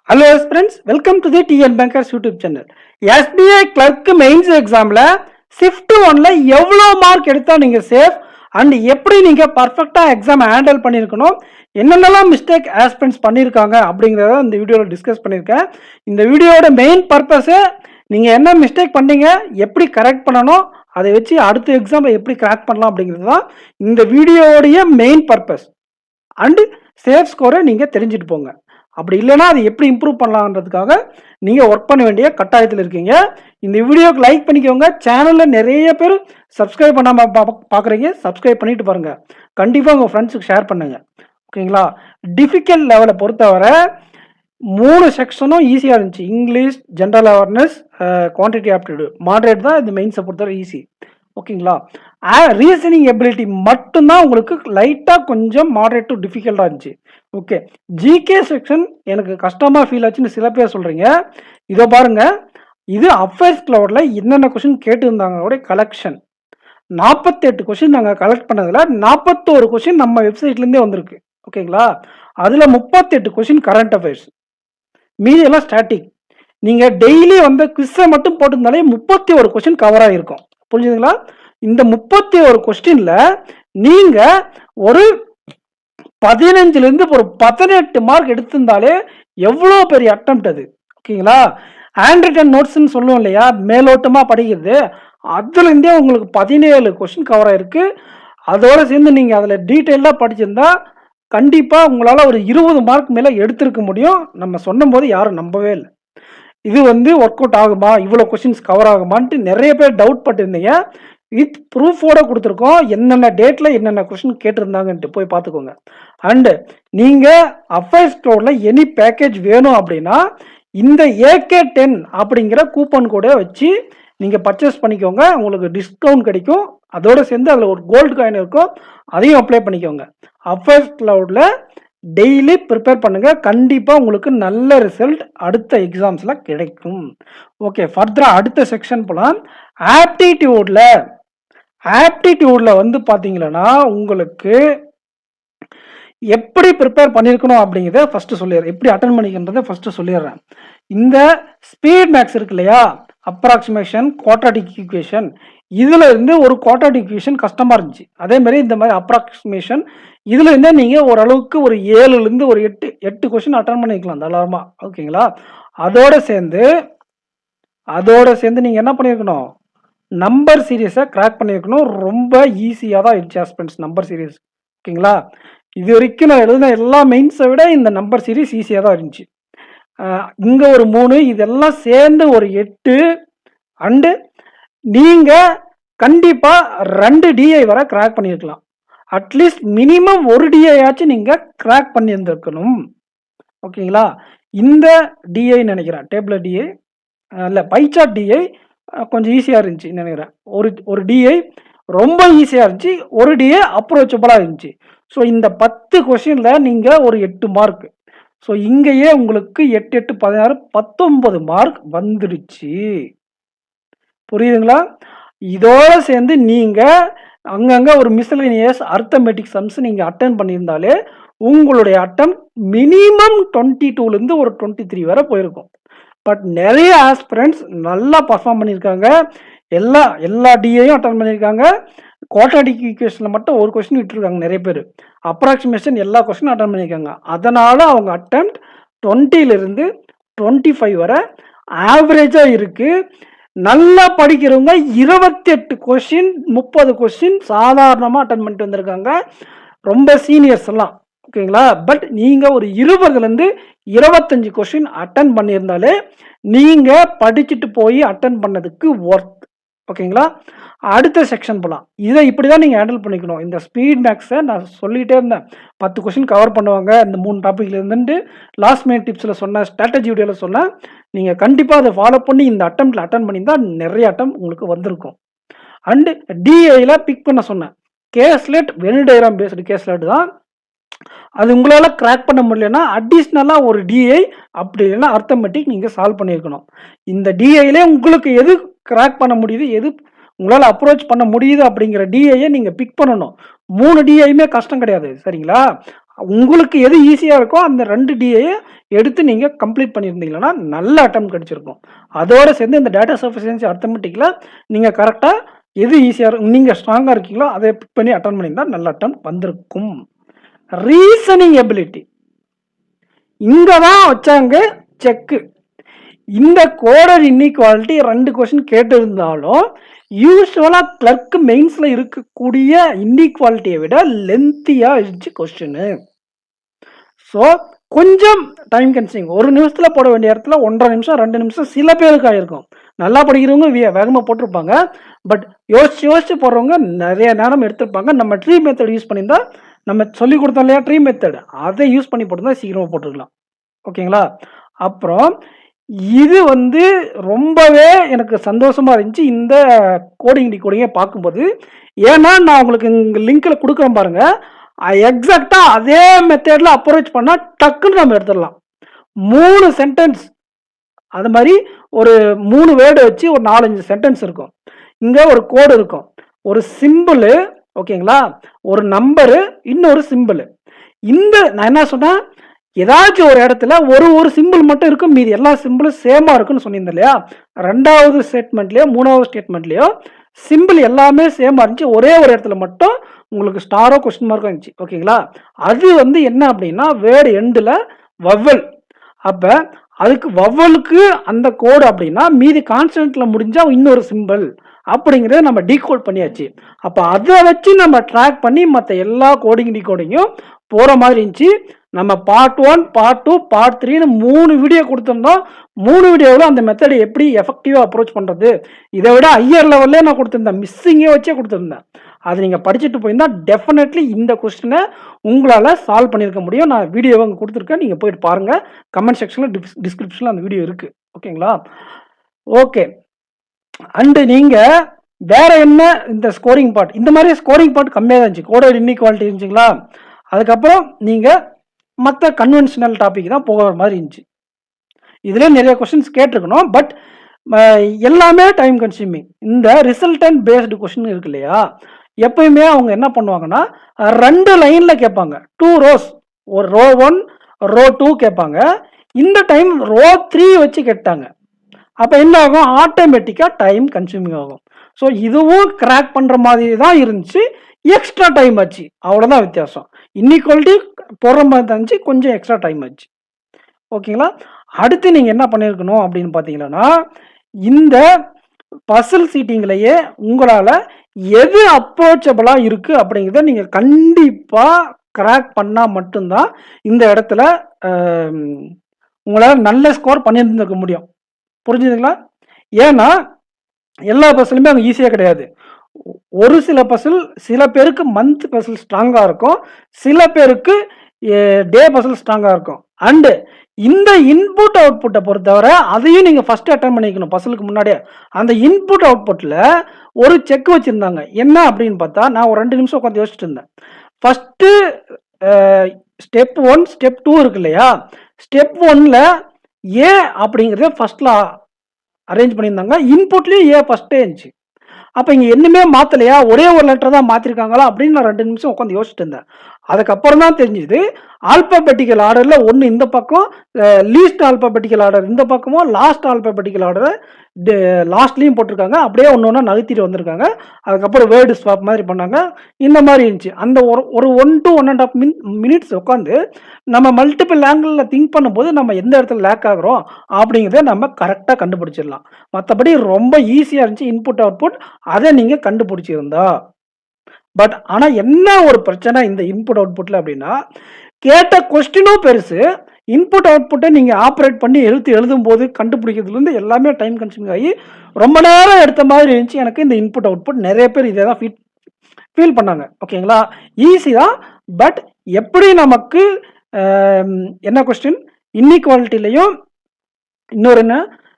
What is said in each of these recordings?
Hello friends, welcome to the TN Bankers YouTube channel. SBI Clerk Mains Examல Shift 1ல எவ்வளோ mark எடுத்தா நீங்க safe and எப்படி நீங்க பர்ஃபெக்ட்டா exam handle பண்ணியிருக்கணும், என்னென்னலாம் மிஸ்டேக் ஆஸ்பிரண்ட்ஸ் பண்ணியிருக்காங்க அப்படிங்கிறத இந்த வீடியோவில் டிஸ்கஸ் பண்ணியிருக்கேன். இந்த வீடியோட மெயின் பர்பஸு நீங்கள் என்ன மிஸ்டேக் பண்ணீங்க, எப்படி கரெக்ட் பண்ணணும், அதை வச்சு அடுத்த எக்ஸாமில் எப்படி கிராக் பண்ணலாம் அப்படிங்கிறது தான் இந்த வீடியோடைய மெயின் பர்பஸ். அண்டு சேஃப் ஸ்கோரை நீங்கள் தெரிஞ்சுட்டு போங்க. அப்படி இல்லைன்னா அது எப்படி இம்ப்ரூவ் பண்ணலான்றதுக்காக நீங்கள் ஒர்க் பண்ண வேண்டிய கட்டாயத்தில் இருக்கீங்க. இந்த வீடியோக்கு லைக் பண்ணிக்கோங்க. சேனலில் நிறைய பேர் சப்ஸ்கிரைப் பண்ணாமல் பார்க்குறீங்க, சப்ஸ்கிரைப் பண்ணிட்டு பாருங்கள். கண்டிப்பாக உங்கள் ஃப்ரெண்ட்ஸுக்கு ஷேர் பண்ணுங்கள். ஓகேங்களா? டிஃபிகல்ட் லெவலை பொறுத்தவரை 3 செக்ஷனும் ஈஸியாக இருந்துச்சு. English, general awareness, quantity aptitude. Moderate தான் இந்த மெயின்ஸை பொறுத்தவரை ஈஸி. ஓகேங்களா? ரீசனிங் எபிலிட்டி மட்டும்தான் உங்களுக்கு லைட்டாக கொஞ்சம் மாடரேட் டு டிஃபிகல்ட்டாக இருந்துச்சு. ஓகே, ஜிகே செக்ஷன் எனக்கு கஷ்டமாக ஃபீல் ஆச்சுன்னு சில பேர் சொல்கிறீங்க. இதோ பாருங்கள், இது அஃபேர்ஸ் கிளவுடில் என்னென்ன கொஷின் கேட்டுருந்தாங்களோட கலெக்ஷன். 48 கொஷின் நாங்கள் கலெக்ட் பண்ணதில் 41 கொஷின் நம்ம வெப்சைட்லேருந்தே வந்திருக்கு. ஓகேங்களா? அதில் 38 கொஷின் கரண்ட் அஃபேர்ஸ், மீதி எல்லாம் ஸ்டாட்டிக். நீங்கள் டெய்லி வந்து குவிஸை மட்டும் போட்டிருந்தாலே 31 கொஷின் கவர் ஆகிருக்கும். புரிஞ்சுதுங்களா? இந்த 31 கொஸ்டின்ல நீங்க ஒரு 15லேருந்து ஒரு 18 மார்க் எடுத்திருந்தாலே எவ்வளோ பெரிய அட்டெம்ப்ட் அது. ஓகேங்களா? ஹேண்ட் ரிட்டன் நோட்ஸ்ன்னு சொல்லுவோம் இல்லையா, மேலோட்டமாக படிக்கிறது, அதுலேருந்தே உங்களுக்கு 17 கொஸ்டின் கவர் ஆயிருக்கு. அதோட சேர்ந்து நீங்கள் அதில் டீட்டெயிலாக படிச்சிருந்தா கண்டிப்பாக உங்களால் ஒரு 20 மார்க் மேலே எடுத்திருக்க முடியும். நம்ம சொன்னும் போது யாரும் நம்பவே இல்லை. இது வந்து ஒர்க் அவுட் ஆகுமா, இவ்வளோ கொஸ்டின்ஸ் கவர் ஆகுமான்ட்டு நிறைய பேர் டவுட் பட்டிருந்தீங்க. வித் ப்ரூஃபோட கொடுத்துருக்கோம், என்னென்ன டேட்டில் என்னென்ன கொஸ்டின் கேட்டிருந்தாங்கன்ட்டு போய் பார்த்துக்கோங்க. அண்டு நீங்கள் அஃபேர்ஸ் க்ளவுடில் எனி பேக்கேஜ் வேணும் அப்படின்னா இந்த AK10 அப்படிங்கிற கூப்பன் கோடை வச்சு நீங்கள் பர்ச்சேஸ் பண்ணிக்கோங்க. உங்களுக்கு டிஸ்கவுண்ட் கிடைக்கும். அதோடு சேர்ந்து அதில் ஒரு கோல்டு காயின் இருக்கும், அதையும் அப்ளை பண்ணிக்கோங்க. அஃபேர்ஸ் க்ளவுடில் டெய்லி ப்ரிப்பேர் பண்ணுங்கள். கண்டிப்பாக உங்களுக்கு நல்ல ரிசல்ட் அடுத்த எக்ஸாம்ஸில் கிடைக்கும். ஓகே, ஃபர்தராக அடுத்த செக்ஷன் போகலாம். ஆப்டிடியூடில் வந்து பார்த்தீங்கன்னா உங்களுக்கு எப்படி ப்ரிப்பேர் பண்ணியிருக்கணும் அப்படிங்கிறத ஃபஸ்ட்டு சொல்லிடுறேன். எப்படி அட்டன் பண்ணிக்கிறத ஃபஸ்ட்டு சொல்லிடுறேன். இந்த ஸ்பீட் மேக்ஸ் இருக்கு இல்லையா, அப்ராக்சிமேஷன், குவாட்ராட்டிக் ஈக்குவேஷன், இதில் இருந்து ஒரு குவாட்ராட்டிக் ஈக்குவேஷன் கஷ்டமாக இருந்துச்சு. அதேமாதிரி இந்த மாதிரி அப்ராக்சிமேஷன் இதில் இருந்தே நீங்கள் ஓரளவுக்கு ஒரு 7லேருந்து ஒரு 8 கொஸ்டின் அட்டன் பண்ணிக்கலாம் தாராளமாக. ஓகேங்களா? அதோடு சேர்ந்து நீங்கள் என்ன பண்ணியிருக்கணும், நம்பர் சீரீஸை கிராக் பண்ணியிருக்கணும். ரொம்ப ஈஸியாக தான் இருந்துச்சு ஆஸ்பிரண்ட்ஸ் நம்பர் சீரீஸ். ஓகேங்களா? இது வரைக்கும் நான் எழுதின எல்லா மெயின்ஸை விட இந்த நம்பர் சீரீஸ் ஈஸியாக தான் இருந்துச்சு. இங்கே ஒரு 3, இதெல்லாம் சேர்ந்து ஒரு 8. அண்டு நீங்கள் கண்டிப்பாக 2 DI வரை கிராக் பண்ணியிருக்கலாம். அட்லீஸ்ட் மினிமம் ஒரு DI ஆச்சும் நீங்கள் கிராக் பண்ணியிருந்துருக்கணும். ஓகேங்களா? இந்த DI நினைக்கிறேன், டேபிள் DI இல்லை, பைச்சார்ட் DI கொஞ்சம் ஈஸியாக இருந்துச்சு நினைக்கிறேன். ஒரு DI ரொம்ப ஈஸியாக இருந்துச்சு, ஒரு DI அப்ரோச்சபிளாக இருந்துச்சு. ஸோ இந்த 10 கொஷினில் நீங்கள் ஒரு 8 மார்க். ஸோ இங்கேயே உங்களுக்கு 8, 8, 16, 19 மார்க் வந்துடுச்சு. புரியுதுங்களா? இதோடு சேர்ந்து நீங்கள் அங்கங்கே ஒரு மிஸ்செலேனியஸ் அர்த்தமெட்டிக் சம்ஸ் நீங்கள் அட்டன் பண்ணியிருந்தாலே உங்களுடைய அட்டம் மினிமம் 22லேருந்து ஒரு 23 வரை போயிருக்கும். பட் நிறைய ஆஸ்பிரண்ட்ஸ் நல்லா பர்ஃபார்ம் பண்ணியிருக்காங்க. எல்லா DIயும் அட்டன் பண்ணியிருக்காங்க. குவாட்ராட்டிக் ஈக்குவேஷனில் மட்டும் ஒரு கொஸ்டின் விட்டுருக்காங்க நிறைய பேர். அப்ராக்சிமேஷன் எல்லா கொஸ்டினும் அட்டன் பண்ணியிருக்காங்க. அதனால் அவங்க அட்டெம்ப்ட் 20லேருந்து 25 வரை ஆவரேஜாக இருக்குது. நல்லா படிக்கிறவங்க 28 கொஸ்டின் 30 கொஸ்டின் சாதாரணமாக அட்டன் பண்ணிட்டு வந்திருக்காங்க, ரொம்ப சீனியர்ஸ் எல்லாம். ஓகேங்களா? பட் நீங்கள் ஒரு 20லேருந்து 25 கொஸ்டின் அட்டன் பண்ணியிருந்தாலே நீங்கள் படிச்சுட்டு போய் அட்டன் பண்ணதுக்கு ஒர்த். ஓகேங்களா? அடுத்த செக்ஷன் போகலாம். இதை இப்படி தான் நீங்கள் ஹேண்டில் பண்ணிக்கணும். இந்த ஸ்பீட் மேக்ஸை நான் சொல்லிகிட்டே இருந்தேன், 10 கொஸ்டின் கவர் பண்ணுவாங்க இந்த 3 டாப்பிக்ல இருந்துட்டு லாஸ்ட் மினிட் டிப்ஸில் சொன்னேன், ஸ்ட்ராட்டஜி வீடியோவில் சொன்னேன். நீங்கள் கண்டிப்பாக அதை ஃபாலோ பண்ணி இந்த அட்டெம்ப்டில் அட்டன் பண்ணியிருந்தால் நிறைய அட்டம் உங்களுக்கு வந்திருக்கும். அண்டு DIயில் பிக் பண்ண சொன்னேன், caselet Venn diagram based caselet தான். அது உங்களால் கிராக் பண்ண முடியலன்னா அடிஷ்னலாக ஒரு DI, அப்படி இல்லைன்னா அர்த்தமெட்டிக் நீங்கள் சால்வ் பண்ணியிருக்கணும். இந்த DIலே உங்களுக்கு எது கிராக் பண்ண முடியுது, எது உங்களால் அப்ரோச் பண்ண முடியுது அப்படிங்கிற DIயை நீங்கள் பிக் பண்ணணும். 3 DIயுமே கஷ்டம் கிடையாது. சரிங்களா? உங்களுக்கு எது ஈஸியாக இருக்கோ அந்த 2 டியை எடுத்து நீங்கள் கம்ப்ளீட் பண்ணியிருந்தீங்கன்னா நல்ல அட்டம் கிடைச்சிருக்கும். அதோடு சேர்ந்து இந்த டேட்டா சஃபிஷியன்சி அர்த்தமெட்டிக்கில் நீங்கள் கரெக்டாக எது ஈஸியாக இருக்கும், நீங்கள் ஸ்ட்ராங்காக இருக்கீங்களோ அதை பிக் பண்ணி அட்டன் பண்ணியிருந்தால் நல்ல அட்டம் வந்திருக்கும். ரீசனிங் எபிலிட்டி இங்கே தான் வச்சாங்க செக்கு. இந்த கோடட் இன்இக்வாலிட்டி 2 கொஸ்டின் கேட்டிருந்தாலும் யூஸ்வலாக கிளர்க் மெயின்ஸில் இருக்கக்கூடிய இன்இக்வாலிட்டியை விட லென்த்தியாக இருந்துச்சு கொஸ்டின். ஸோ கொஞ்சம் டைம் கன்சியூமிங். 1 நிமிஷத்தில் போட வேண்டிய இடத்துல 1.5 நிமிஷம் 2 நிமிஷம் சில பேருக்கு ஆகிருக்கும். நல்லா படிக்கிறவங்க வேகமாக போட்டிருப்பாங்க. பட் யோசிச்சு போடுறவங்க நிறைய நேரம் எடுத்திருப்பாங்க. நம்ம ட்ரீ மெத்தட் யூஸ் பண்ணியிருந்தா, நம்ம சொல்லி கொடுத்தோம் இல்லையா ட்ரீ மெத்தட், அதை யூஸ் பண்ணி போட்டிருந்தா சீக்கிரமாக போட்டுருக்கலாம். ஓகேங்களா? அப்புறம் இது ரொம்பவே எனக்கு சந்தோஷமாக இருந்துச்சு இந்த கோடிங்கை பார்க்கும்போது. ஏன்னா நான் உங்களுக்கு இங்கே லிங்க்கில் கொடுக்குறேன் பாருங்கள். எக்ஸாக்டாக அதே மெத்தடில் அப்ரோச் பண்ணால் டக்குன்னு நம்ம எடுத்துடலாம். 3 சென்டென்ஸ் அது மாதிரி ஒரு 3 வேர்டு வச்சு ஒரு 4-5 சென்டென்ஸ் இருக்கும். இங்கே ஒரு கோடு இருக்கும், ஒரு சிம்பிள், ஓகேங்களா, ஒரு நம்பரு, இன்னொரு சிம்பிள். நான் என்ன சொன்னேன், ஏதாச்சும் ஒரு இடத்துல ஒரு சிம்பிள் மட்டும் இருக்கும், மீதி எல்லா சிம்பிளும் சேமாக இருக்குன்னு சொன்னிருந்தேன் இல்லையா? 2வது ஸ்டேட்மெண்ட்லேயோ 3வது ஸ்டேட்மெண்ட்லேயோ சிம்பிள் எல்லாமே சேமாக இருந்துச்சு. ஒரே ஒரு இடத்துல மட்டும் உங்களுக்கு ஸ்டாரோ கொஸ்டின் மார்க்கோ இருந்துச்சு. ஓகேங்களா? அது என்ன அப்படின்னா வேர்டு எண்டில் வவ்வல். அப்போ அதுக்கு வவ்வலுக்கு அந்த கோடு அப்படின்னா மீதி கான்ஸ்டன்ட்ல முடிஞ்சால் இன்னொரு சிம்பிள் அப்படிங்கிறத நம்ம டீகோட் பண்ணியாச்சு. அப்போ அதை வச்சு நம்ம ட்ராக் பண்ணி மற்ற எல்லா டீகோடிங்கும் போகிற மாதிரி இருந்துச்சு. நம்ம பார்ட் 1, பார்ட் 2, பார்ட் 3ன்னு 3 வீடியோ கொடுத்துருந்தோம். 3 வீடியோவில் அந்த மெத்தடை எப்படி எஃபெக்டிவாக அப்ரோச் பண்ணுறது, இதை விட ஹையர் லெவல்லே நான் கொடுத்துருந்தேன், மிஸ்ஸிங்கே வச்சே கொடுத்துருந்தேன். அது நீங்கள் படிச்சுட்டு போயிருந்தால் டெஃபினெட்லி இந்த கொஸ்டினை உங்களால் சால்வ் பண்ணியிருக்க முடியும். நான் வீடியோவை அங்கே கொடுத்துருக்கேன், நீங்கள் போயிட்டு பாருங்கள். கமெண்ட் செக்ஷனில் டிஸ்கிரிப்ஷனில் அந்த வீடியோ இருக்குது. ஓகேங்களா? ஓகே. அண்டு நீங்கள் வேற என்ன இந்த ஸ்கோரிங் பார்ட், இந்த மாதிரி ஸ்கோரிங் பார்ட் கம்மியாக தான் இருந்துச்சு, கோடட் இன்இக்வாலிட்டி இருந்துச்சுங்களா? அதுக்கப்புறம் நீங்கள் மற்ற கன்வென்ஷனல் டாபிக் தான் போகிற மாதிரி இருந்துச்சு. இதுலேயே நிறைய கொஸ்டின்ஸ் கேட்டிருக்கணும், பட் எல்லாமே டைம் கன்சியூமிங். இந்த ரிசல்டன்ட் பேஸ்டு கொஸ்டின் இருக்கு இல்லையா, எப்பயுமே அவங்க என்ன பண்ணுவாங்கன்னா 2 லைனில் கேட்பாங்க, 2 rows, ஒரு ரோ 1 ரோ 2 கேட்பாங்க. இந்த டைம் ரோ 3 வச்சு கேட்டாங்க. அப்போ என்ன ஆகும், ஆட்டோமேட்டிக்காக டைம் கன்சியூமிங் ஆகும். ஸோ இதுவும் கிராக் பண்ணுற மாதிரி தான் இருந்துச்சு, எக்ஸ்ட்ரா டைம் ஆச்சு, அவ்வளோதான் வித்தியாசம். இன்இக்வாலிட்டி போடுற மாதிரி தான் இருந்துச்சு, கொஞ்சம் எக்ஸ்ட்ரா டைம் ஆச்சு. ஓகேங்களா? அடுத்து நீங்கள் என்ன பண்ணியிருக்கணும் அப்படின்னு பார்த்தீங்கன்னா, இந்த பசில் சீட்டிங்லேயே உங்களால் எது அப்ரோச்சபிளாக இருக்குது அப்படிங்கிறத நீங்கள் கண்டிப்பாக கிராக் பண்ணால் மட்டும்தான் இந்த இடத்துல உங்களால் நல்ல ஸ்கோர் பண்ணியிருந்துருக்க முடியும். புரிஞ்சுதுங்களா? ஏன்னா எல்லா பசிலுமே அங்கே ஈஸியாக கிடையாது. ஒரு சில பசில் சில பேருக்கு மந்த் பசில் ஸ்ட்ராங்காக இருக்கும், சில பேருக்கு டே பசில் ஸ்ட்ராங்காக இருக்கும். அண்டு இந்த இன்புட் அவுட்புட்டை பொறுத்தவரை அதையும் நீங்கள் ஃபஸ்ட்டு அட்டன் பண்ணிக்கணும். பசிலுக்கு முன்னாடியே அந்த இன்புட் அவுட்புட்டில் ஒரு செக் வச்சுருந்தாங்க. என்ன அப்படின்னு பார்த்தா, நான் ஒரு 2 நிமிஷம் உட்காந்து யோசிச்சுட்டு இருந்தேன். ஃபஸ்ட்டு ஸ்டெப் 1 ஸ்டெப் 2 இருக்கு இல்லையா, ஸ்டெப் 1ல் ஏ அப்படிங்கிறத ஃபஸ்ட்டில் அரேஞ்ச் பண்ணியிருந்தாங்க. இன்புட்லேயும் ஏ ஃபஸ்ட்டே இருந்துச்சு. அப்போ இங்கே என்னமே மாற்றலையா, ஒரே ஒரு லெட்டர் தான் மாற்றிருக்காங்களா அப்படின்னு நான் 2 நிமிஷம் உட்காந்து யோசிச்சுட்டு இருந்தேன். அதுக்கப்புறம் தான் தெரிஞ்சுது, ஆல்பாபெட்டிக்கல் ஆர்டரில் ஒன்று இந்த பக்கம், லீஸ்ட் ஆல்பாபெட்டிக்கல் ஆர்டர் இந்த பக்கமும், லாஸ்ட் ஆல்பாபெட்டிக்கல் ஆர்டரை லாஸ்ட்லேயும் போட்டிருக்காங்க. அப்படியே ஒன்று ஒன்றா நகர்த்திட்டு வந்திருக்காங்க. அதுக்கப்புறம் வேர்டு ஸ்வாப் மாதிரி பண்ணாங்க. இந்த மாதிரி இருந்துச்சு. அந்த ஒரு 1 to 1.5 மினிட்ஸ் உட்காந்து நம்ம மல்டிபிள் ஆங்கிளில் திங்க் பண்ணும்போது நம்ம எந்த இடத்துல லேக் ஆகிறோம் அப்படிங்கிறத நம்ம கரெக்டாக கண்டுபிடிச்சிடலாம். மற்றபடி ரொம்ப ஈஸியாக இருந்துச்சு இன்புட் அவுட்புட், அதை நீங்கள் கண்டுபிடிச்சிருந்தா. பட் ஆனால் என்ன ஒரு பிரச்சனை இந்த இன்புட் அவுட்புட்டில் அப்படின்னா, கேட்ட கொஸ்டினும் பெருசு, இன்புட் அவுட்புட்டை நீங்கள் ஆப்ரேட் பண்ணி எழுதும் போது கண்டுபிடிக்கிறதுலேருந்து எல்லாமே டைம் கன்சியூமிங் ஆகி ரொம்ப நேரம் எடுத்த மாதிரி இருந்துச்சு எனக்கு இந்த இன்புட் அவுட்புட். நிறைய பேர் இதை தான் ஃபீல் பண்ணாங்க. ஓகேங்களா? ஈஸி தான், பட் எப்படி நமக்கு என்ன கொஸ்டின் இன்இக்வாலிட்டிலையும் இன்னொரு என்ன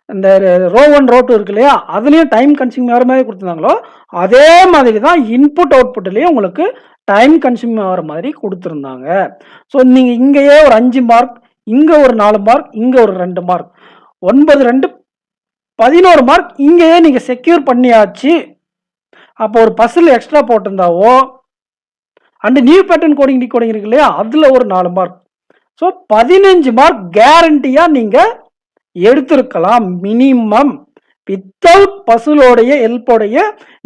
இந்த ரோ 1 ரோ 2 இருக்கு இல்லையா, அதுலேயும் டைம் கன்சியூமிங் ஆகிற மாதிரி கொடுத்துருந்தாங்களோ அதே மாதிரி தான் இன்புட் அவுட்புட்லேயும் உங்களுக்கு டைம் கன்சியூம் ஆகிற மாதிரி கொடுத்துருந்தாங்க. ஸோ நீங்கள் இங்கேயே ஒரு 5 மார்க், இங்கே ஒரு 4 மார்க், இங்கே ஒரு 2 மார்க், 9 2 11 மார்க் இங்கேயே நீங்கள் செக்யூர் பண்ணியாச்சு. அப்போ ஒரு பசில் எக்ஸ்ட்ரா போட்டிருந்தாவோ and new pattern coding decoding இருக்கு இல்லையா, அதில் ஒரு 4 மார்க். ஸோ 15 மார்க் கேரண்டியாக நீங்கள் எடுத்திருக்கலாம் மினிமம். வித்தவுட் பசிலோடைய ஹெல்ப்போடைய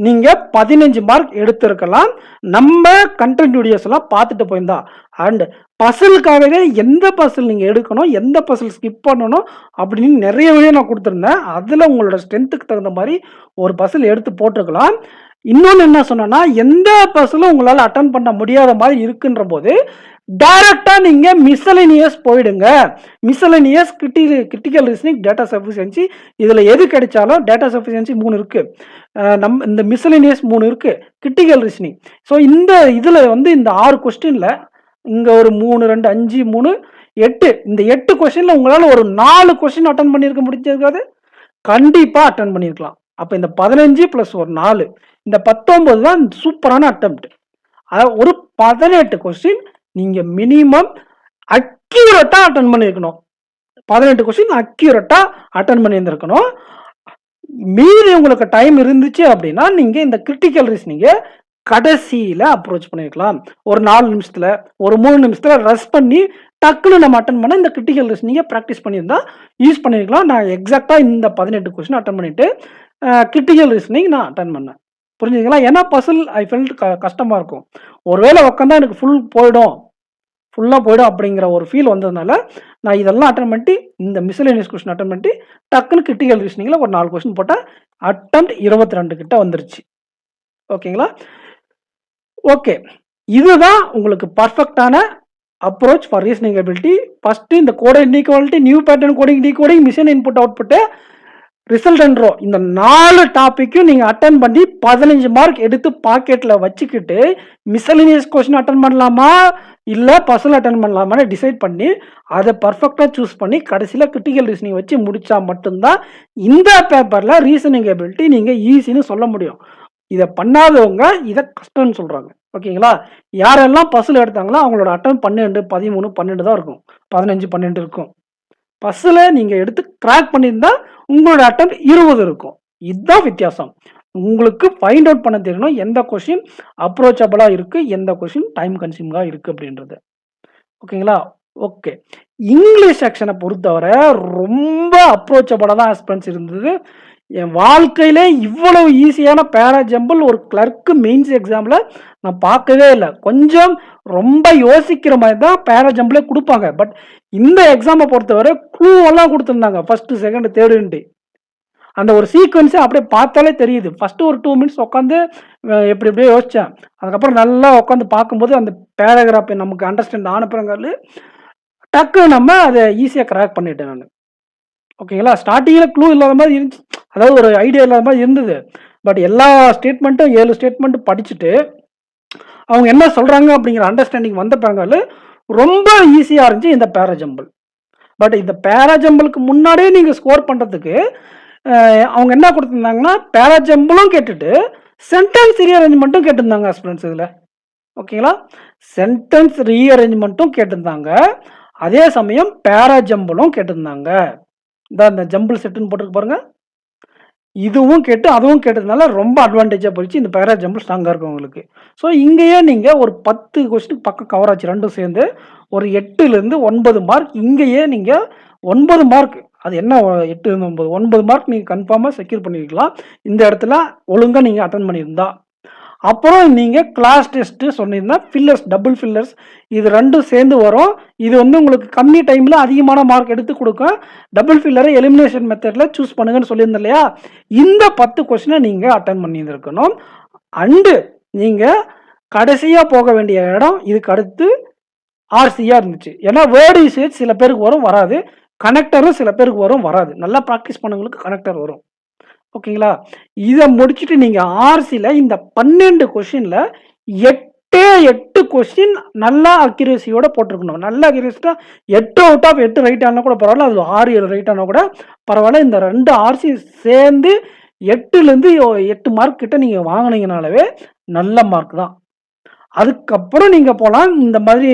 நீங்கள் 15 மார்க் எடுத்திருக்கலாம். நம்ம கண்டென்ட் வீடியோஸ் எல்லாம் பார்த்துட்டு போயிருந்தா. அண்ட் பசிலுக்காகவே எந்த பசில் நீங்கள் எடுக்கணும், எந்த பசில் ஸ்கிப் பண்ணணும் அப்படின்னு நிறைய வீடியோ நான் கொடுத்துருந்தேன். அதில் உங்களோட ஸ்ட்ரென்த்துக்கு தகுந்த மாதிரி ஒரு பசில் எடுத்து போட்டிருக்கலாம். இன்னொன்று என்ன சொன்னேன்னா, எந்த பசிலும் உங்களால் அட்டன் பண்ண முடியாத மாதிரி இருக்குன்ற போது டைரக்டாக நீங்கள் மிஸ்சலேனியஸ் போயிடுங்க. Miscellaneous, critical reasoning, data sufficiency, இதில் எது கிடைச்சாலும் டேட்டா சஃபிஷியன்சி 3 இருக்குது, இந்த மிஸ்சலேனியஸ் 3 இருக்குது, கிரிட்டிக்கல் ரீசனிங். ஸோ இந்த இதில் வந்து இந்த 6 கொஸ்டினில் இங்கே ஒரு 3, 2, 5, 3, 8, இந்த 8 கொஸ்டினில் உங்களால் ஒரு 4 கொஸ்டின் அட்டன் பண்ணியிருக்க முடிஞ்சிருக்காது? கண்டிப்பாக அட்டன் பண்ணியிருக்கலாம். அப்போ இந்த 15 + ஒரு 4, இந்த 19 தான் சூப்பரான அட்டெம்ப்ட். அதாவது ஒரு 18 கொஸ்டின் நீங்கள் மினிமம் அக்யூரேட்டாக அட்டன் பண்ணியிருக்கணும். 18 கொஸ்டின் அக்யூரேட்டாக அட்டன் பண்ணியிருந்திருக்கணும். மீறி உங்களுக்கு டைம் இருந்துச்சு அப்படின்னா நீங்கள் இந்த கிரிட்டிக்கல் ரீசனிங்கை கடைசியில் அப்ரோச் பண்ணியிருக்கலாம். ஒரு 4 நிமிஷத்தில், ஒரு 3 நிமிஷத்தில் ரஷ் பண்ணி டக்குன்னு நம்ம அட்டன் பண்ண இந்த கிரிட்டிக்கல் ரீசனிங்கை ப்ராக்டிஸ் பண்ணியிருந்தா யூஸ் பண்ணியிருக்கலாம். நான் எக்ஸாக்டாக இந்த 18 கொஸ்டின் அட்டன் பண்ணிவிட்டு கிரிட்டிக்கல் ரீசனிங் நான் அட்டன் பண்ணேன். புரிஞ்சுங்களா? ஏன்னா பசில் ஐ ஃபெல்ட் கஷ்டமாக இருக்கும். ஒருவேளை உட்காந்தா எனக்கு ஃபுல்லாக போயிடும் அப்படிங்கிற ஒரு ஃபீல் வந்ததுனால நான் இதெல்லாம் அட்டன் பண்ணிட்டு இந்த மிஸ்சலேனியஸ் கொஸ்டின் அட்டன் பண்ணிட்டு டக்குன்னு கிரிட்டிக்கல் ரீசனிங்கில் ஒரு 4 கொஸ்டின் போட்டால் அட்டெம்ப்ட் 22 கிட்ட வந்துருச்சு. ஓகேங்களா? ஓகே, இதுதான் உங்களுக்கு பர்ஃபெக்டான approach for reasoning ability. First இந்த code inequality, new pattern coding decoding, machine input output, result and row, இந்த 4 டாப்பிக்கும் நீங்கள் அட்டன் பண்ணி 15 மார்க் எடுத்து பாக்கெட்டில் வச்சுக்கிட்டு மிஸ்சலேனியஸ் கொஸ்டின் அட்டன் பண்ணலாமா இல்லை பசில் அட்டன் பண்ணலாமான்னு டிசைட் பண்ணி அதை பர்ஃபெக்டாக சூஸ் பண்ணி கடைசியில் கிரிட்டிக்கல் ரீசனிங் வச்சு முடித்தா மட்டும்தான் இந்த பேப்பரில் ரீசனிங் எபிலிட்டி நீங்கள் ஈஸின்னு சொல்ல முடியும். இதை பண்ணாதவங்க இதை கஷ்டம்னு சொல்கிறாங்க. ஓகேங்களா? யாரெல்லாம் பசில் எடுத்தாங்களோ அவங்களோட அட்டன் 12, 13, 12 தான் இருக்கும், 15, 12 இருக்கும். பஸ்ஸில் நீங்கள் எடுத்து கிராக் பண்ணியிருந்தா உங்களோட அட்டம் 20 இருக்கும். இதுதான் வித்தியாசம். உங்களுக்கு ஃபைண்ட் அவுட் பண்ண தெரியணும் எந்த கொஸ்டின் அப்ரோச்சபிளாக இருக்குது, எந்த கொஸ்டின் டைம் கன்சியூமிங்காக இருக்குது அப்படின்றது. ஓகேங்களா? ஓகே, இங்கிலீஷ் செக்ஷனை பொறுத்தவரை ரொம்ப அப்ரோச்சபிளாக தான் ஆஸ்பிரன்ஸ் இருந்தது. என் வாழ்க்கையிலே இவ்வளவு ஈஸியான பேராஜம்பிள் ஒரு கிளர்க்கு மெயின்ஸ் எக்ஸாமில் நான் பார்க்கவே இல்லை. கொஞ்சம் ரொம்ப யோசிக்கிற மாதிரி தான் பேராஜம்பிளே கொடுப்பாங்க. பட் இந்த எக்ஸாமை பொறுத்தவரை க்ளூவெல்லாம் கொடுத்துருந்தாங்க, ஃபஸ்ட்டு, செகண்டு, தேர்டுன்ட்டு. அந்த ஒரு சீக்வன்ஸை அப்படியே பார்த்தாலே தெரியுது. ஃபஸ்ட்டு ஒரு 2 மினிட்ஸ் உட்காந்து எப்படியோ யோசித்தேன். அதுக்கப்புறம் நல்லா உட்காந்து பார்க்கும்போது அந்த பேராகிராஃபை நமக்கு அண்டர்ஸ்டாண்ட் ஆனப்புறங்கிறது டக்கு நம்ம அதை ஈஸியாக கிராக் பண்ணிட்டேன் நான். ஓகேங்களா? ஸ்டார்டிங்கில் க்ளூ இல்லாத மாதிரி இருந்துச்சு, அதாவது ஒரு ஐடியா இல்லாத மாதிரி இருந்தது. பட் எல்லா ஸ்டேட்மெண்ட்டும் 7 ஸ்டேட்மெண்ட்டும் படிச்சுட்டு அவங்க என்ன சொல்கிறாங்க அப்படிங்கிற அண்டர்ஸ்டாண்டிங் வந்த பேங்கால் ரொம்ப ஈஸியாக இருந்துச்சு இந்த பேராஜம்பிள். பட் இந்த பேராஜம்பிளுக்கு முன்னாடியே நீங்கள் ஸ்கோர் பண்ணுறதுக்கு அவங்க என்ன கொடுத்துருந்தாங்கன்னா பேராஜம்பிளும் கேட்டுட்டு சென்டென்ஸ் ரீஅரேஞ்ச்மெண்ட்டும் கேட்டிருந்தாங்க ஆஸ்பிரண்ட்ஸ் இதில். ஓகேங்களா? சென்டென்ஸ் ரீஅரேஞ்ச்மெண்ட்டும் கேட்டிருந்தாங்க, அதே சமயம் பேராஜம்பிளும் கேட்டிருந்தாங்க. இந்த ஜம்பிள் செட்டுன்னு போட்டுருக்கு பாருங்கள், இதுவும் கேட்டு அதுவும் கேட்டதுனால ரொம்ப அட்வான்டேஜாக போயிடுச்சு. இந்த பேராஜம்பிள் ஸ்ட்ராங்காக இருக்கும் உங்களுக்கு. ஸோ இங்கேயே நீங்கள் ஒரு 10 கொஸ்டின் பக்கம் கவர் ஆச்சு, ரெண்டும் சேர்ந்து ஒரு 8லேருந்து 9 மார்க். இங்கேயே நீங்கள் 9 மார்க், அது என்ன 8, 9 மார்க் நீங்கள் கன்ஃபார்மாக செக்யூர் பண்ணிக்கலாம் இந்த இடத்துல ஒழுங்காக நீங்கள் அட்டன் பண்ணியிருந்தா. அப்புறம் நீங்கள் கிளாஸ் டெஸ்ட்டு சொன்னீங்கன்னா ஃபில்லர்ஸ், டபுள் ஃபில்லர்ஸ், இது ரெண்டும் சேர்ந்து வரும். இது வந்து உங்களுக்கு கம்மி டைமில் அதிகமான மார்க் எடுத்து கொடுக்கும். டபுள் ஃபில்லரை எலிமினேஷன் மெத்தடில் சூஸ் பண்ணுங்கன்னு சொல்லியிருந்தேன் இல்லையா? இந்த 10 கொஸ்டினை நீங்கள் அட்டன் பண்ணியிருக்கணும். அண்டு நீங்கள் கடைசியாக போக வேண்டிய இடம் இதுக்கு அடுத்து ஆர்சியாக இருந்துச்சு. ஏன்னா வேர்டு யூசேஜ் சில பேருக்கு வரும், வராது. கனெக்டரும் சில பேருக்கு வரும், வராது. நல்லா ப்ராக்டிஸ் பண்ணவங்களுக்கு கனெக்டர் வரும். ஓகேங்களா? இதை முடிச்சுட்டு நீங்கள் ஆர்சியில் இந்த 12 கொஸ்டினில் 8 கொஸ்டின் நல்லா அக்யூரேசியோட போட்டிருக்கணும். நல்ல அக்யூரேசியாக 8 அவுட் ஆஃப் 8 ரைட் ஆனால் கூட பரவாயில்ல, அது 6, 7 ரைட் ஆனால் கூட பரவாயில்ல. இந்த 2 ஆர்சி சேர்ந்து 8லேருந்து 8 மார்க் கிட்ட நீங்கள் வாங்கினீங்கனாலவே நல்ல மார்க் தான். அதுக்கப்புறம் நீங்கள் போகலாம் இந்த மாதிரி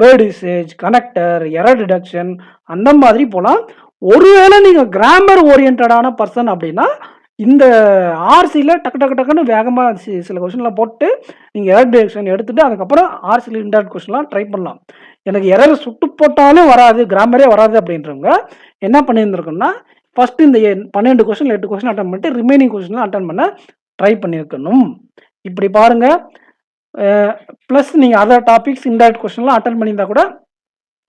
word usage, connector, error detection அந்த மாதிரி போகலாம். ஒருவேளை நீங்கள் கிராமர் ஓரியன்டான பர்சன் அப்படின்னா இந்த ஆர்சியில் டக்குன்னு வேகமாக சில கொஸ்டின்லாம் போட்டு நீங்கள் எரர் டிரெக்ஷன் எடுத்துகிட்டு அதுக்கப்புறம் ஆர்சியில் இன்டெரக்ட் கொஸ்டின்லாம் ட்ரை பண்ணலாம். எனக்கு எரர் சுட்டு போட்டாலும் வராது, கிராமரே வராது அப்படின்றவங்க என்ன பண்ணியிருந்திருக்கணும்னா, ஃபஸ்ட்டு இந்த 12 கொஸ்டின் 8 கொஸ்டின் அட்டன் பண்ணிட்டு ரிமைனிங் கொஸ்டின்லாம் அட்டன் பண்ண ட்ரை பண்ணியிருக்கணும். இப்படி பாருங்கள். ப்ளஸ் நீங்கள் அதர் டாபிக்ஸ் இன்டெரக்ட் கொஸ்டின்லாம் அட்டன் பண்ணியிருந்தா கூட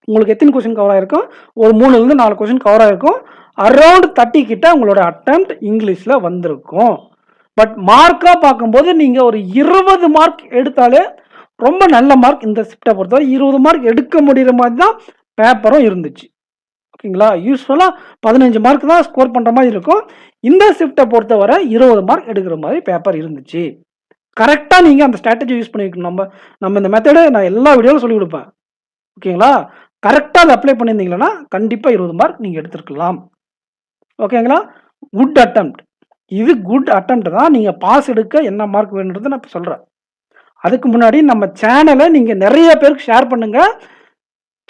உங்களுக்கு எத்தனை கொஸ்டின் கவர் ஆகிருக்கும்? ஒரு 3லேருந்து 4 கொஸ்டின் கவர் ஆகிருக்கும். அரௌண்ட் 30 கிட்ட உங்களோட அட்டெம்ப்ட் இங்கிலீஷில் வந்திருக்கும். பட் மார்க்காக பார்க்கும்போது நீங்கள் ஒரு 20 மார்க் எடுத்தாலே ரொம்ப நல்ல மார்க். இந்த ஷிஃப்ட்டை பொறுத்தவரை 20 மார்க் எடுக்க முடிகிற மாதிரி தான் பேப்பரும் இருந்துச்சு. ஓகேங்களா? யூஸ்வலாக 15 மார்க் தான் ஸ்கோர் பண்ணுற மாதிரி இருக்கும். இந்த ஷிஃப்ட்டை பொறுத்தவரை 20 மார்க் எடுக்கிற மாதிரி பேப்பர் இருந்துச்சு. கரெக்டாக நீங்கள் அந்த ஸ்ட்ராட்டஜி யூஸ் பண்ணிக்கணும். நம்ம இந்த மெத்தடை நான் எல்லா வீடியோவில் சொல்லிக் கொடுப்பேன். ஓகேங்களா? கரெக்டாக அதை அப்ளை பண்ணியிருந்தீங்கன்னா கண்டிப்பாக 20 மார்க் நீங்கள் எடுத்துருக்கலாம். ஓகேங்களா? Good attempt. இது குட் அட்டெம்ப்ட் தான். நீங்கள் பாஸ் எடுக்க என்ன மார்க் வேணுன்றது நான் இப்போ சொல்கிறேன். அதுக்கு முன்னாடி நம்ம சேனலை நீங்கள் நிறைய பேருக்கு ஷேர் பண்ணுங்கள்.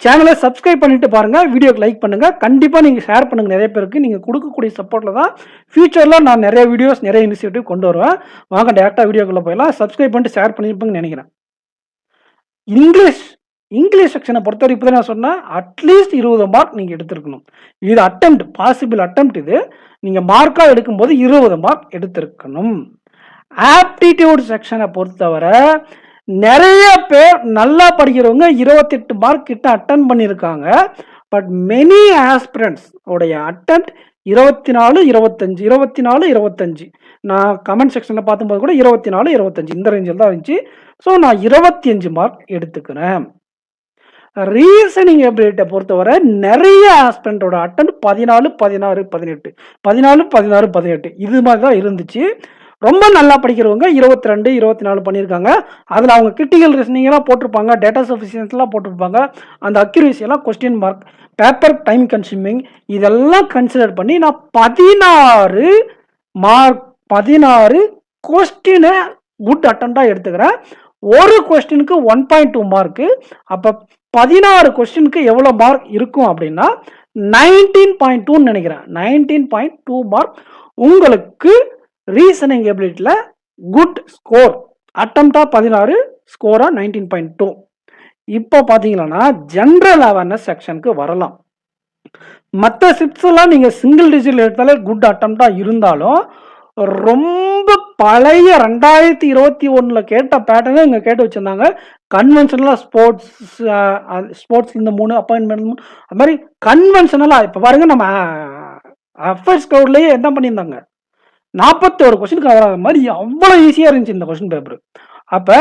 சேனலை சப்ஸ்கிரைப் பண்ணிட்டு பாருங்கள், வீடியோக்கு லைக் பண்ணுங்கள். கண்டிப்பாக நீங்கள் ஷேர் பண்ணுங்கள் நிறைய பேருக்கு. நீங்கள் கொடுக்கக்கூடிய சப்போர்ட்டில் தான் ஃபியூச்சரில் நான் நிறைய வீடியோஸ் நிறைய இனிஷியேட்டிவ் கொண்டு வருவேன். வாங்க டேரெக்டாக வீடியோக்குள்ளே போயிடலாம். சப்ஸ்கிரைப் பண்ணிட்டு ஷேர் பண்ணியிருப்பேன்னு நினைக்கிறேன். இங்கிலீஷ் செக்ஷனை பொறுத்தவரை இப்போ தான் நான் சொன்னேன், அட்லீஸ்ட் 20 மார்க் நீங்கள் எடுத்திருக்கணும். இது அட்டெம்ப்ட், பாசிபிள் அட்டெம்ப்ட். இது நீங்கள் மார்க்காக எடுக்கும்போது 20 மார்க் எடுத்திருக்கணும். ஆப்டிடியூட் செக்ஷனை பொறுத்தவரை நிறைய பேர் நல்லா படிக்கிறவங்க 28 மார்க் கிட்ட அட்டன் பண்ணியிருக்காங்க. பட் மெனி ஆஸ்பிரண்ட்ஸ் உடைய அட்டெம்ப்ட் 24, 25, 24, 25. நான் கமெண்ட் செக்ஷனில் பார்க்கும்போது கூட 24, 25 இந்த ரேஞ்சில் தான் இருந்துச்சு. ஸோ நான் 25 மார்க் எடுத்துக்கிறேன். ரீசனிங் எபிலிட்டியை பொறுத்தவரை நிறைய ஆஸ்பிரண்டோட அட்டெம்ப்ட் 14, 16, 18, 14, 16, 18 இது மாதிரி தான் இருந்துச்சு. ரொம்ப நல்லா படிக்கிறவங்க 22, 24 பண்ணியிருக்காங்க. அதில் அவங்க கிரிட்டிக்கல் ரீசனிங்லாம் போட்டிருப்பாங்க, டேட்டா சஃபிஷியன்ஸ்லாம் போட்டிருப்பாங்க. அந்த அக்யூரேசியெல்லாம் question mark, paper time consuming இதெல்லாம் கன்சிடர் பண்ணி நான் 16 கொஸ்டினை குட் அட்டெம்ப்டாக எடுத்துக்கிறேன். ஒரு கொஸ்டினுக்கு 1.2 மார்க்கு. அப்போ 16 கொஸ்டினுக்கு எவ்வளோ மார்க் இருக்கும் அப்படின்னா 19.2 நினைக்கிறேன். 19.2 மார்க் உங்களுக்கு ரீசனிங் எபிலிட்டியில் குட் ஸ்கோர். அட்டெம்ப்டா 16, ஸ்கோரா 19.2. இப்போ பார்த்தீங்கன்னா ஜென்ரல் அவேர்னஸ் செக்ஷனுக்கு வரலாம். மற்ற ஷிஃப்ட்ஸ் எல்லாம் நீங்கள் சிங்கிள் டிஜிட் எடுத்தாலே குட் அட்டெம்ப்டா இருந்தாலும் ரொம்ப பழைய 2021 கேட்ட பேட்டர்னே இங்கே கேட்டு வச்சுருந்தாங்க. கன்வென்ஷனலாக ஸ்போர்ட்ஸ் இந்த 3 அப்பாயின்மெண்ட் அது மாதிரி கன்வென்ஷனலாக இப்போ பாருங்கள், நம்ம அஃபேர்ஸ் க்ளவுட்லேயே என்ன பண்ணியிருந்தாங்க, 41 கொஸ்டின் கவர் ஆகிற மாதிரி அவ்வளோ ஈஸியாக இருந்துச்சு இந்த கொஸ்டின் பேப்பர். அப்போ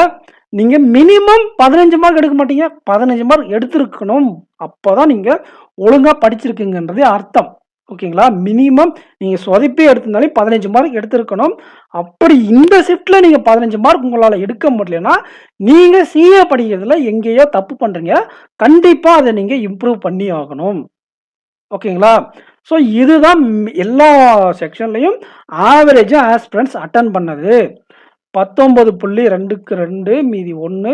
நீங்கள் மினிமம் 15 மார்க் எடுக்க மாட்டீங்க, 15 மார்க் எடுத்திருக்கணும். அப்போ தான் நீங்கள் ஒழுங்காக படிச்சிருக்கீங்கன்றதே அர்த்தம். ஓகேங்களா? மினிமம் நீங்கள் சொதப்பே எடுத்திருந்தாலே 15 மார்க் எடுத்திருக்கணும். அப்படி இந்த ஷிஃப்ட்டில் நீங்கள் 15 மார்க் உங்களால் எடுக்க முடியலன்னா நீங்கள் சிஏ படிக்கிறதுல எங்கேயோ தப்பு பண்ணுறீங்க. கண்டிப்பாக அதை நீங்கள் இம்ப்ரூவ் பண்ணி ஆகணும். ஓகேங்களா? ஸோ இதுதான் எல்லா செக்ஷன்லையும் ஆவரேஜாக ஆஸ்பிரண்ட்ஸ் அட்டன் பண்ணது 19.2 மீதி 1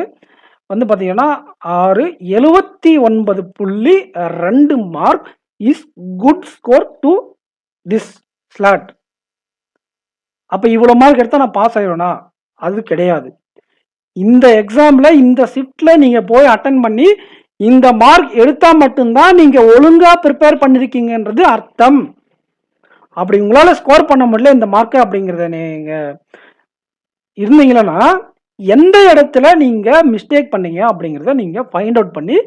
வந்து பார்த்தீங்கன்னா 6, 79.2 mark is good score to this slot. அப்போ இவ்வளோ மார்க் எடுத்தால் நான் பாஸ் ஆகிடுவேனா? அது கிடையாது. இந்த எக்ஸாமில் இந்த ஷிஃப்டில் நீங்கள் போய் அட்டன் பண்ணி இந்த மார்க் எடுத்தால் மட்டும்தான் நீங்கள் ஒழுங்காக ப்ரிப்பேர் பண்ணியிருக்கீங்கன்றது அர்த்தம். அப்படி உங்களால் ஸ்கோர் பண்ண முடியல இந்த மார்க்கு அப்படிங்கிறத நீங்கள் இருந்தீங்கன்னா எந்த இடத்துல நீங்கள் மிஸ்டேக் பண்ணீங்க அப்படிங்கிறத நீங்கள் ஃபைண்ட் அவுட் பண்ணி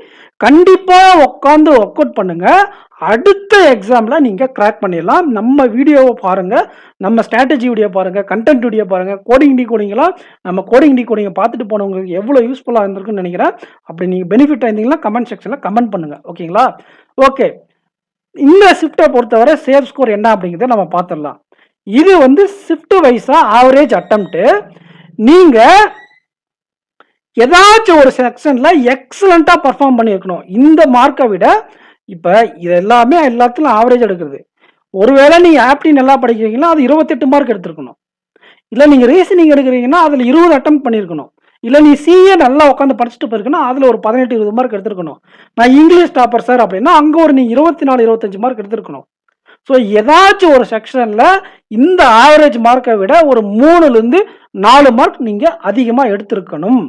கண்டிப்பாக உட்காந்து ஒர்க் அவுட் பண்ணுங்கள். அடுத்த எக்ஸாமில் நீங்கள் கிராக் பண்ணிடலாம். நம்ம வீடியோவை பாருங்கள், நம்ம ஸ்ட்ராட்டஜி வீடியோ பாருங்கள், கண்டென்ட் வீடியோ பாருங்கள், கோடிங் கோடிங்கெலாம் நம்ம கோடிங் கோடிங்கை பார்த்துட்டு போனவங்களுக்கு எவ்வளோ யூஸ்ஃபுல்லாக இருந்திருக்குன்னு நினைக்கிறேன். அப்படி நீங்கள் பெனிஃபிட் ஆயிருந்தீங்கன்னா கமெண்ட் செக்ஷனில் கமெண்ட் பண்ணுங்கள். ஓகேங்களா? ஓகே, இந்த ஷிஃப்ட்டை பொறுத்தவரை சேஃப் ஸ்கோர் என்ன அப்படிங்கிறத நம்ம பார்த்துடலாம். இது வந்து ஷிஃப்ட் வைஸாக ஆவரேஜ் அட்டெம்ப்ட்டு. நீங்கள் ஏதாச்சும் ஒரு செக்ஷனில் எக்ஸலண்ட்டாக பர்ஃபார்ம் பண்ணியிருக்கணும். இந்த மார்க்கை விட இப்போ இது எல்லாத்துலையும் ஆவரேஜ் எடுக்கிறது. ஒருவேளை நீங்கள் ஆப்டி நல்லா படிக்கிறீங்கன்னா அது 28 மார்க் எடுத்துருக்கணும். இல்லை நீங்கள் ரீசனிங் எடுக்கிறீங்கன்னா அதில் 20 அட்டெம்ப்ட் பண்ணியிருக்கணும். இல்லை நீ சிஏ நல்லா உட்காந்து படிச்சுட்டு போயிருக்கணும், அதில் ஒரு 18, 20 மார்க் எடுத்துருக்கணும். நான் இங்கிலீஷ் டாப்பர் சார் அப்படின்னா அங்கே ஒரு நீ 24, 25 மார்க் எடுத்துருக்கணும். ஸோ ஏதாச்சும் ஒரு செக்ஷனில் இந்த ஆவரேஜ் மார்க்கை விட ஒரு 3லேருந்து 4 மார்க் நீங்கள் அதிகமாக எடுத்திருக்கணும்.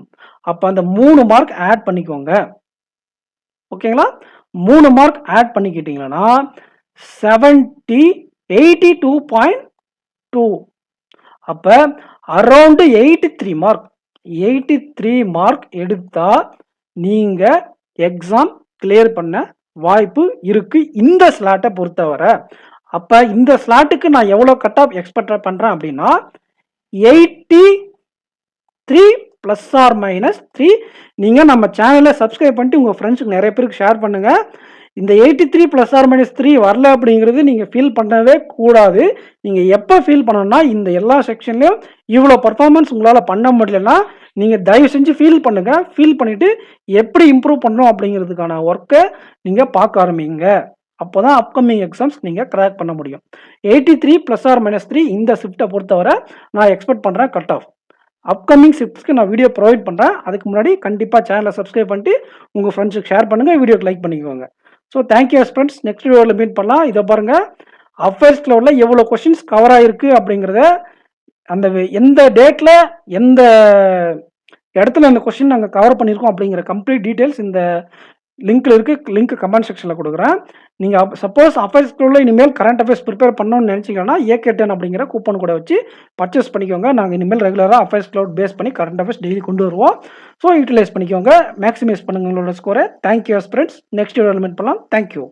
அப்போ அந்த 3 மார்க் ஆட் பண்ணிக்கோங்க. ஓகேங்களா? 3 மார்க் ஆட் பண்ணிக்கிட்டீங்கன்னா 82.2. அப்போ அரௌண்டு 83 மார்க் எடுத்தா நீங்கள் எக்ஸாம் கிளியர் பண்ண வாய்ப்பு இருக்கு இந்த ஸ்லாட்டை பொறுத்தவரை. அப்போ இந்த ஸ்லாட்டுக்கு நான் எவ்வளோ கட் ஆஃப் எக்ஸ்பெக்ட் பண்ணுறேன் அப்படின்னா 83 +or-3. நீங்கள் நம்ம சேனலை சப்ஸ்கிரைப் பண்ணிட்டு உங்கள் ஃப்ரெண்ட்ஸுக்கு நிறைய பேருக்கு ஷேர் பண்ணுங்கள். இந்த 83 +or-3 வரல அப்படிங்கிறது நீங்கள் ஃபீல் பண்ணவே கூடாது. நீங்கள் எப்போ ஃபீல் பண்ணணும்னா இந்த எல்லா செக்ஷன்லையும் இவ்வளோ பர்ஃபார்மன்ஸ் உங்களால் பண்ண முடியலன்னா நீங்கள் தயவு செஞ்சு ஃபீல் பண்ணுங்கள். ஃபீல் பண்ணிவிட்டு எப்படி இம்ப்ரூவ் பண்ணணும் அப்படிங்கிறதுக்கான ஒர்க்கை நீங்கள் பார்க்க ஆரம்பிங்க. அப்போ தான் அப்கமிங் எக்ஸாம்ஸ் நீங்கள் கிராக் பண்ண முடியும். 83 +or-3 இந்த ஷிஃப்ட்டை பொறுத்தவரை நான் எக்ஸ்பெக்ட் பண்ணுறேன் கட் ஆஃப். அப்கமிங் ஷிஃப்ட்ஸ்க்கு நான் வீடியோ ப்ரொவைட் பண்ணுறேன். அதுக்கு முன்னாடி கண்டிப்பாக சேனலை சப்ஸ்கிரைப் பண்ணிட்டு உங்கள் ஃப்ரெண்ட்ஸுக்கு ஷேர் பண்ணுங்கள், வீடியோக்கு லைக் பண்ணிக்கோங்க. So thank you friends. நெக்ஸ்ட் வீடியோவில் மீட் பண்ணலாம். இதை பாருங்கள், அஃபேர்ஸ் கிளவுடில் எவ்வளோ கொஷின்ஸ் கவர் ஆகிருக்கு அப்படிங்கிறத அந்த எந்த டேட்டில் எந்த இடத்துல அந்த கொஷின் நாங்கள் கவர் பண்ணியிருக்கோம் அப்படிங்கிற கம்ப்ளீட் டீட்டெயில்ஸ் இந்த லிங்க்கில் இருக்குது. லிங்க் கமெண்ட் செக்ஷனில் கொடுக்குறேன். நீங்கள் சப்போஸ் அஃபேர்ஸ் கிளவுடில் இனிமேல் கரண்ட் அஃபேர்ஸ் ப்ரிப்பேர் பண்ணணும்னு நினச்சிங்கன்னா AK10 அப்படிங்கிற கூப்பன் கூட வச்சு பர்ச்சேஸ் பண்ணிக்கோங்க. நாங்கள் இனிமேல் ரெகுலராக அஃபேர்ஸ் கிளவுட் பேஸ் பண்ணி கரண்ட் அஃபேர்ஸ் டெய்லி கொண்டு வருவோம். ஸோ யூட்டிலைஸ் பண்ணிக்கோங்க, மேக்ஸிமைஸ் பண்ணுங்க உங்களோட ஸ்கோரை. Thank you friends. நெக்ஸ்ட் வீடியோவில் மீட் பண்ணலாம். தேங்க்யூ.